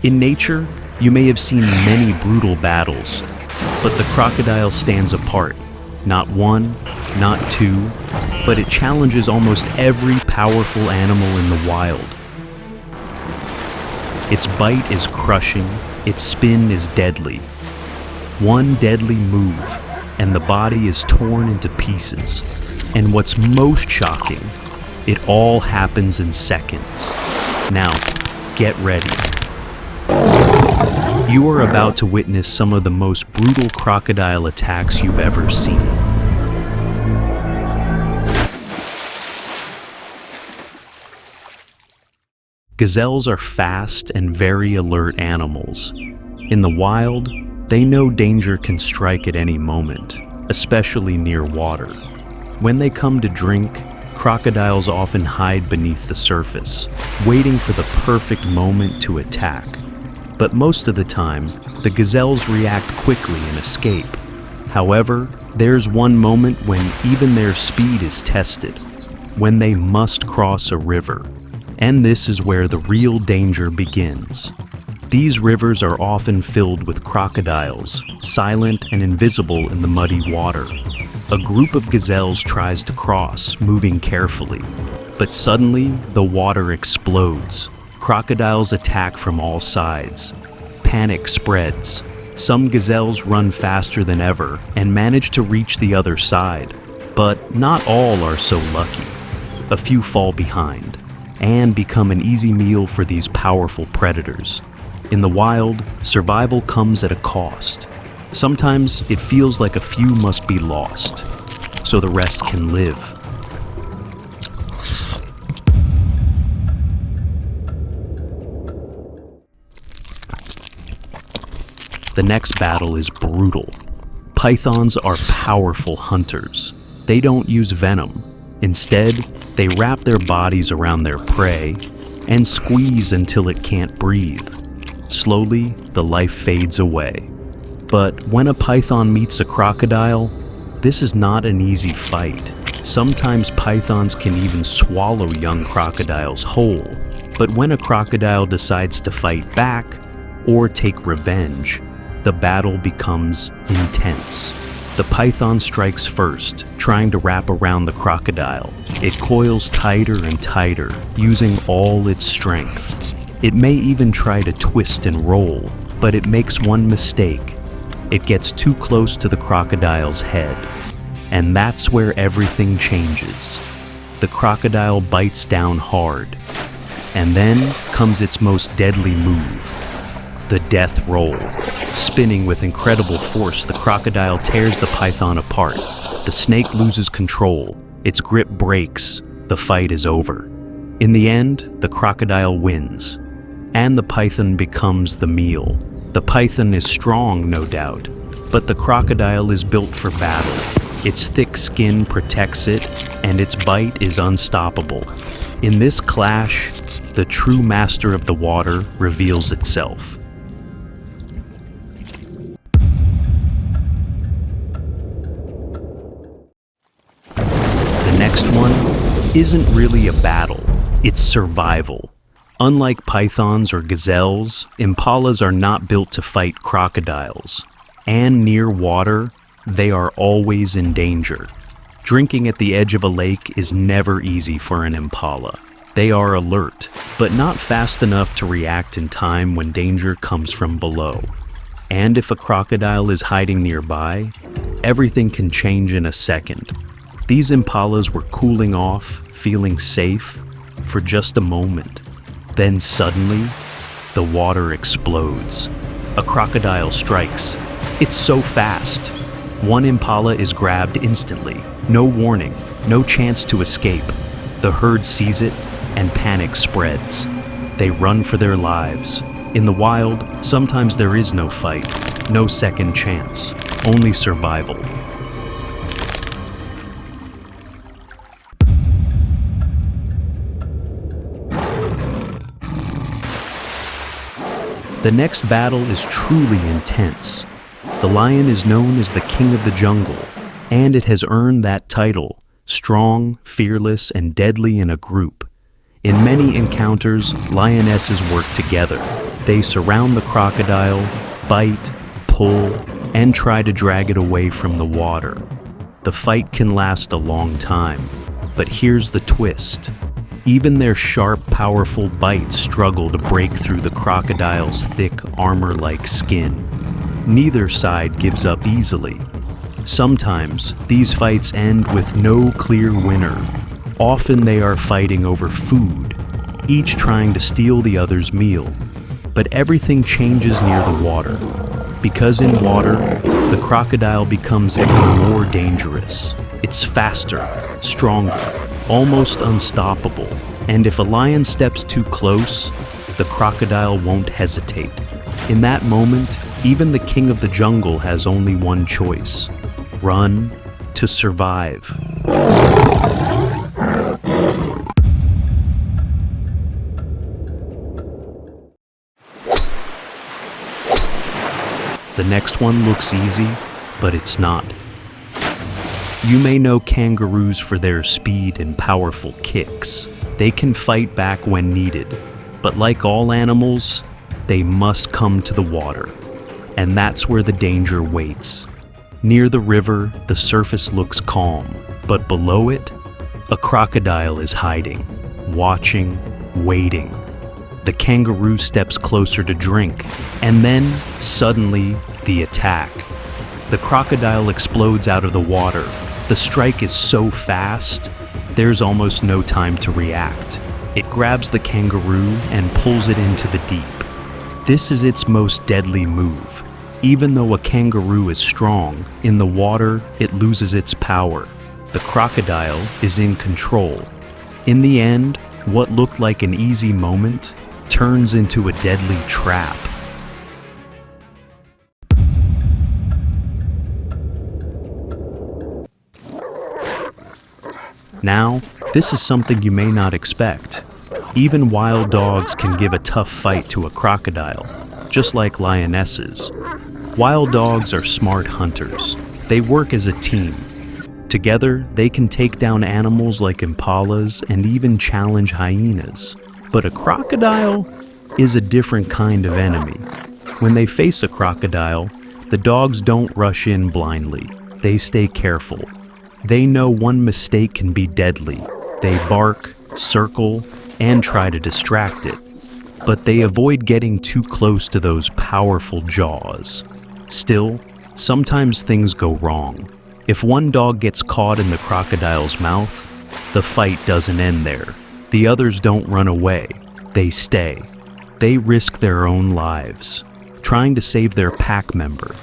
In nature, you may have seen many brutal battles, but the crocodile stands apart. Not one, not two, but it challenges almost every powerful animal in the wild. Its bite is crushing, its spin is deadly. One deadly move, and the body is torn into pieces. And what's most shocking, it all happens in seconds. Now, get ready. You are about to witness some of the most brutal crocodile attacks you've ever seen. Gazelles are fast and very alert animals. In the wild, they know danger can strike at any moment, especially near water. When they come to drink, crocodiles often hide beneath the surface, waiting for the perfect moment to attack. But most of the time, the gazelles react quickly and escape. However, there's one moment when even their speed is tested, when they must cross a river. And this is where the real danger begins. These rivers are often filled with crocodiles, silent and invisible in the muddy water. A group of gazelles tries to cross, moving carefully. But suddenly, the water explodes. Crocodiles attack from all sides. Panic spreads. Some gazelles run faster than ever and manage to reach the other side. But not all are so lucky. A few fall behind and become an easy meal for these powerful predators. In the wild, survival comes at a cost. Sometimes it feels like a few must be lost, so the rest can live. The next battle is brutal. Pythons are powerful hunters. They don't use venom. Instead, they wrap their bodies around their prey and squeeze until it can't breathe. Slowly, the life fades away. But when a python meets a crocodile, this is not an easy fight. Sometimes pythons can even swallow young crocodiles whole. But when a crocodile decides to fight back or take revenge, the battle becomes intense. The python strikes first, trying to wrap around the crocodile. It coils tighter and tighter, using all its strength. It may even try to twist and roll, but it makes one mistake. It gets too close to the crocodile's head. And that's where everything changes. The crocodile bites down hard. And then comes its most deadly move, the death roll. Spinning with incredible force, the crocodile tears the python apart. The snake loses control. Its grip breaks. The fight is over. In the end, the crocodile wins, and the python becomes the meal. The python is strong, no doubt, but the crocodile is built for battle. Its thick skin protects it, and its bite is unstoppable. In this clash, the true master of the water reveals itself. The next one isn't really a battle, it's survival. Unlike pythons or gazelles, impalas are not built to fight crocodiles. And near water, they are always in danger. Drinking at the edge of a lake is never easy for an impala. They are alert, but not fast enough to react in time when danger comes from below. And if a crocodile is hiding nearby, everything can change in a second. These impalas were cooling off, feeling safe, for just a moment. Then suddenly, the water explodes. A crocodile strikes. It's so fast. One impala is grabbed instantly. No warning, no chance to escape. The herd sees it, and panic spreads. They run for their lives. In the wild, sometimes there is no fight, no second chance, only survival. The next battle is truly intense. The lion is known as the king of the jungle, and it has earned that title, strong, fearless, and deadly in a group. In many encounters, lionesses work together. They surround the crocodile, bite, pull, and try to drag it away from the water. The fight can last a long time, but here's the twist. Even their sharp, powerful bites struggle to break through the crocodile's thick, armor-like skin. Neither side gives up easily. Sometimes, these fights end with no clear winner. Often they are fighting over food, each trying to steal the other's meal. But everything changes near the water. Because in water, the crocodile becomes even more dangerous. It's faster, stronger, almost unstoppable. And if a lion steps too close, the crocodile won't hesitate. In that moment, even the king of the jungle has only one choice: run to survive. The next one looks easy, but it's not. You may know kangaroos for their speed and powerful kicks. They can fight back when needed, but like all animals, they must come to the water. And that's where the danger waits. Near the river, the surface looks calm, but below it, a crocodile is hiding, watching, waiting. The kangaroo steps closer to drink, and then, suddenly, the attack. The crocodile explodes out of the water. The strike is so fast, there's almost no time to react. It grabs the kangaroo and pulls it into the deep. This is its most deadly move. Even though a kangaroo is strong, in the water, it loses its power. The crocodile is in control. In the end, what looked like an easy moment turns into a deadly trap. Now, this is something you may not expect. Even wild dogs can give a tough fight to a crocodile, just like lionesses. Wild dogs are smart hunters. They work as a team. Together, they can take down animals like impalas and even challenge hyenas. But a crocodile is a different kind of enemy. When they face a crocodile, the dogs don't rush in blindly. They stay careful. They know one mistake can be deadly. They bark, circle, and try to distract it. But they avoid getting too close to those powerful jaws. Still, sometimes things go wrong. If one dog gets caught in the crocodile's mouth, the fight doesn't end there. The others don't run away. They stay. They risk their own lives, trying to save their pack member.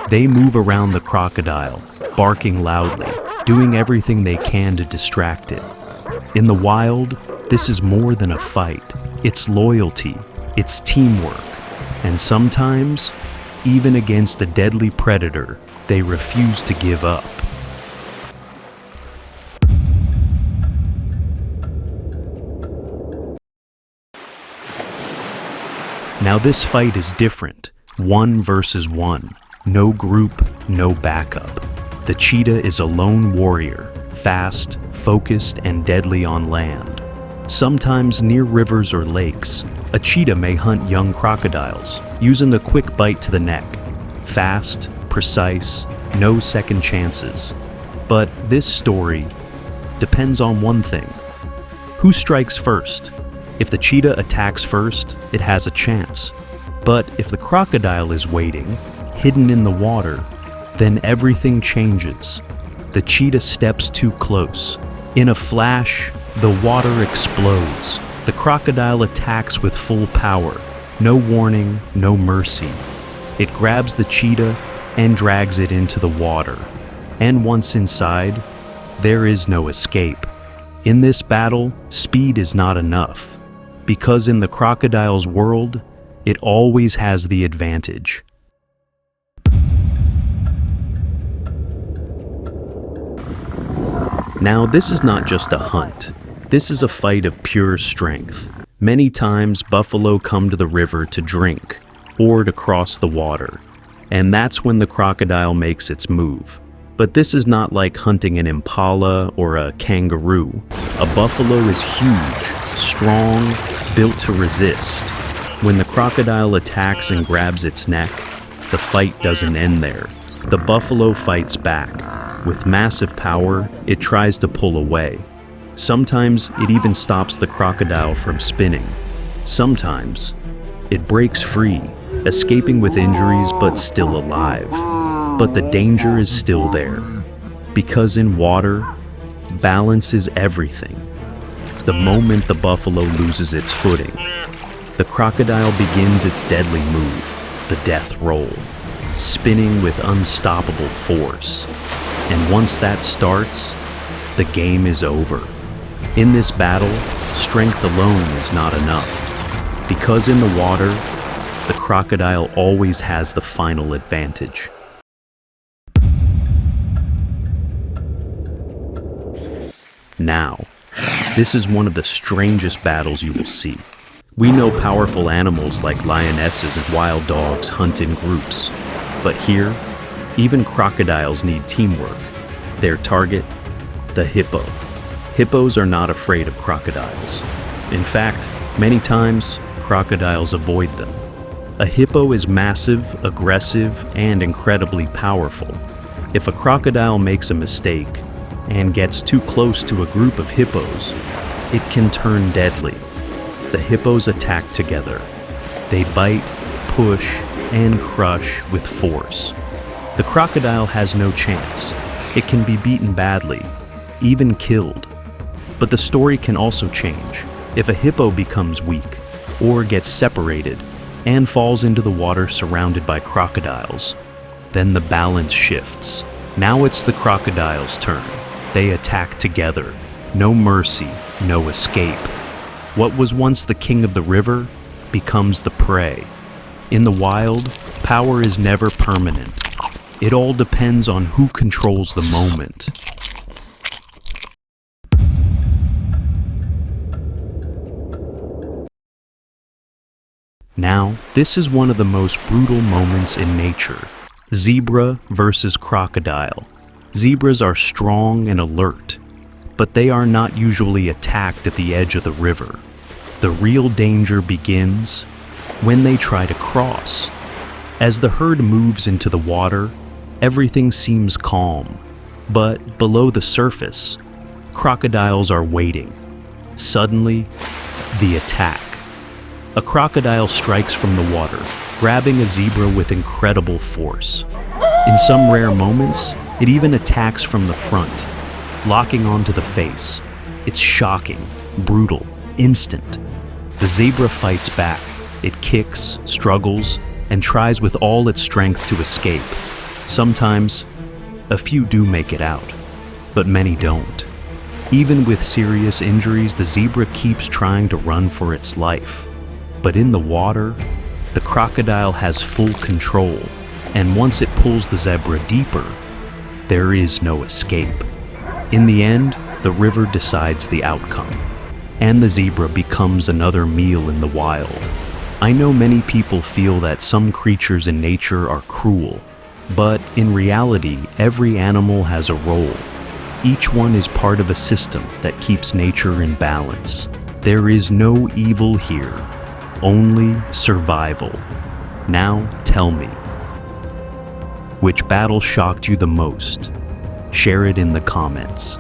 They move around the crocodile, barking loudly, doing everything they can to distract it. In the wild, this is more than a fight. It's loyalty, it's teamwork, and sometimes, even against a deadly predator, they refuse to give up. Now this fight is different. 1 versus 1. No group, no backup. The cheetah is a lone warrior, fast, focused, and deadly on land. Sometimes near rivers or lakes, a cheetah may hunt young crocodiles, using a quick bite to the neck. Fast, precise, no second chances. But this story depends on one thing. Who strikes first? If the cheetah attacks first, it has a chance. But if the crocodile is waiting, hidden in the water, then everything changes. The cheetah steps too close. In a flash, the water explodes. The crocodile attacks with full power. No warning, no mercy. It grabs the cheetah and drags it into the water. And once inside, there is no escape. In this battle, speed is not enough. Because in the crocodile's world, it always has the advantage. Now, this is not just a hunt. This is a fight of pure strength. Many times, buffalo come to the river to drink or to cross the water, and that's when the crocodile makes its move. But this is not like hunting an impala or a kangaroo. A buffalo is huge, strong, built to resist. When the crocodile attacks and grabs its neck, the fight doesn't end there. The buffalo fights back. With massive power, it tries to pull away. Sometimes it even stops the crocodile from spinning. Sometimes it breaks free, escaping with injuries but still alive. But the danger is still there. Because in water, balance is everything. The moment the buffalo loses its footing, the crocodile begins its deadly move, the death roll, spinning with unstoppable force. And once that starts, the game is over. In this battle, strength alone is not enough. Because in the water, the crocodile always has the final advantage. Now, this is one of the strangest battles you will see. We know powerful animals like lionesses and wild dogs hunt in groups. But here, even crocodiles need teamwork. Their target, the hippo. Hippos are not afraid of crocodiles. In fact, many times, crocodiles avoid them. A hippo is massive, aggressive, and incredibly powerful. If a crocodile makes a mistake and gets too close to a group of hippos, it can turn deadly. The hippos attack together. They bite, push, and crush with force. The crocodile has no chance. It can be beaten badly, even killed. But the story can also change. If a hippo becomes weak, or gets separated, and falls into the water surrounded by crocodiles, then the balance shifts. Now it's the crocodile's turn. They attack together. No mercy, no escape. What was once the king of the river becomes the prey. In the wild, power is never permanent. It all depends on who controls the moment. Now, this is one of the most brutal moments in nature. Zebra versus crocodile. Zebras are strong and alert, but they are not usually attacked at the edge of the river. The real danger begins when they try to cross. As the herd moves into the water, everything seems calm, but below the surface, crocodiles are waiting. Suddenly, the attack. A crocodile strikes from the water, grabbing a zebra with incredible force. In some rare moments, it even attacks from the front, locking onto the face. It's shocking, brutal, instant. The zebra fights back. It kicks, struggles, and tries with all its strength to escape. Sometimes, a few do make it out, but many don't. Even with serious injuries, the zebra keeps trying to run for its life. But in the water, the crocodile has full control, and once it pulls the zebra deeper, there is no escape. In the end, the river decides the outcome, and the zebra becomes another meal in the wild. I know many people feel that some creatures in nature are cruel, but in reality, every animal has a role. Each one is part of a system that keeps nature in balance. There is no evil here, only survival. Now tell me, which battle shocked you the most? Share it in the comments.